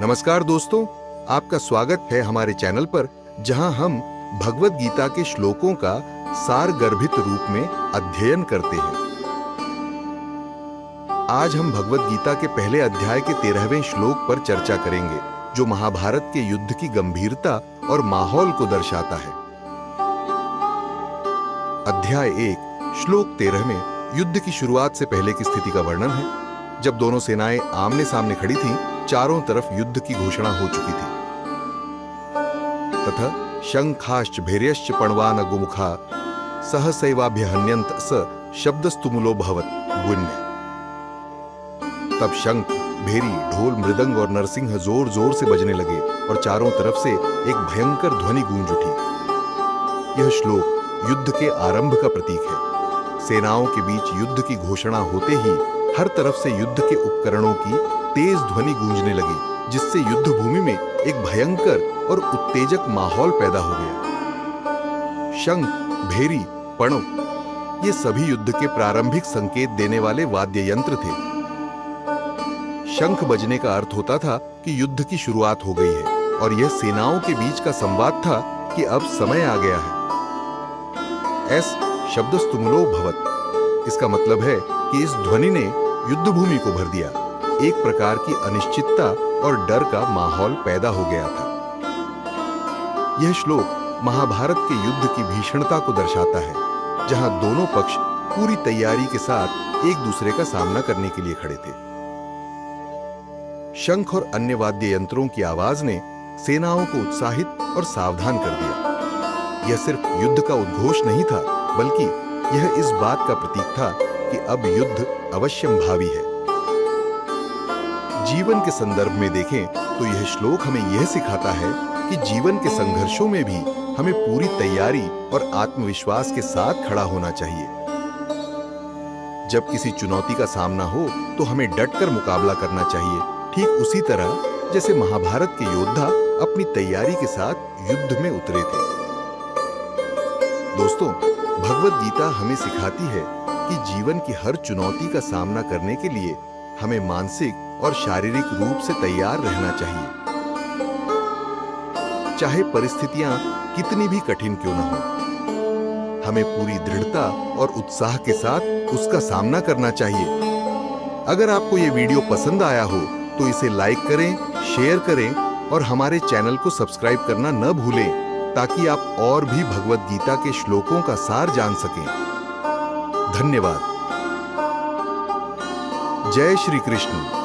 नमस्कार दोस्तों, आपका स्वागत है हमारे चैनल पर, जहां हम भगवत गीता के श्लोकों का सारगर्भित रूप में अध्ययन करते हैं। आज हम भगवत गीता के पहले अध्याय के 13वें श्लोक पर चर्चा करेंगे, जो महाभारत के युद्ध की गंभीरता और माहौल को दर्शाता है। अध्याय 1 श्लोक 13 में युद्ध की शुरुआत से पहले की स्थिति का वर्णन है। जब दोनों सेनाएं आमने सामने खड़ी थीं, चारों तरफ युद्ध की घोषणा हो चुकी थी। तथा शंखाश्च भैर्यश्च पणवान गुमुखा सहसैवाभ्यहन्यन्त स शब्दस्तुमुलो भवत गुण्य। तब शंख, भेरी, ढोल, मृदंग और नरसिंह जोर जोर से बजने लगे और चारों तरफ से एक भयंकर ध्वनि गूंज उठी। यह श्लोक युद्ध के आरंभ का प्रतीक है। सेनाओं के बीच युद्ध की घोषणा होते ही हर तरफ से युद्ध के उपकरणों की तेज ध्वनि गूंजने लगी, जिससे युद्ध भूमि में एक भयंकर और उत्तेजक माहौल पैदा हो गया। शंख, भेरी, पणव ये सभी युद्ध के प्रारंभिक संकेत देने वाले वाद्य यंत्र थे। शंख बजने का अर्थ होता था कि युद्ध की शुरुआत हो गई है, और यह सेनाओं के बीच का संवाद था कि अब समय आ गया है। एस शब्दस्तुमुलो भवत, इसका मतलब है कि इस ध्वनि ने युद्ध भूमि को भर दिया। एक प्रकार की अनिश्चितता और डर का माहौल पैदा हो गया था। यह श्लोक महाभारत के युद्ध की भीषणता को दर्शाता है, जहां दोनों पक्ष पूरी तैयारी के साथ एक दूसरे का सामना करने के लिए खड़े थे। शंख और अन्य वाद्य यंत्रों की आवाज ने सेनाओं को उत्साहित और सावधान कर दिया। यह सिर्फ युद्ध का उद्घोष नहीं था, बल्कि यह इस बात का प्रतीक था कि अब युद्ध अवश्यंभावी है। जीवन के संदर्भ में देखें तो यह श्लोक हमें यह सिखाता है कि जीवन के संघर्षों में भी हमें पूरी तैयारी और आत्मविश्वास के साथ खड़ा होना चाहिए। जब किसी चुनौती का सामना हो तो हमें डटकर मुकाबला करना चाहिए, ठीक उसी तरह जैसे महाभारत के योद्धा अपनी तैयारी के साथ युद्ध में उतरे थे। दोस्तों, भगवत गीता हमें सिखाती है कि जीवन की हर चुनौती का सामना करने के लिए हमें मानसिक और शारीरिक रूप से तैयार रहना चाहिए। चाहे परिस्थितियां कितनी भी कठिन क्यों न हो, हमें पूरी दृढ़ता और उत्साह के साथ उसका सामना करना चाहिए। अगर आपको यह वीडियो पसंद आया हो तो इसे लाइक करें, शेयर करें और हमारे चैनल को सब्सक्राइब करना न भूलें, ताकि आप और भी भगवत गीता के श्लोकों का सार जान सकें। धन्यवाद। जय श्री कृष्ण।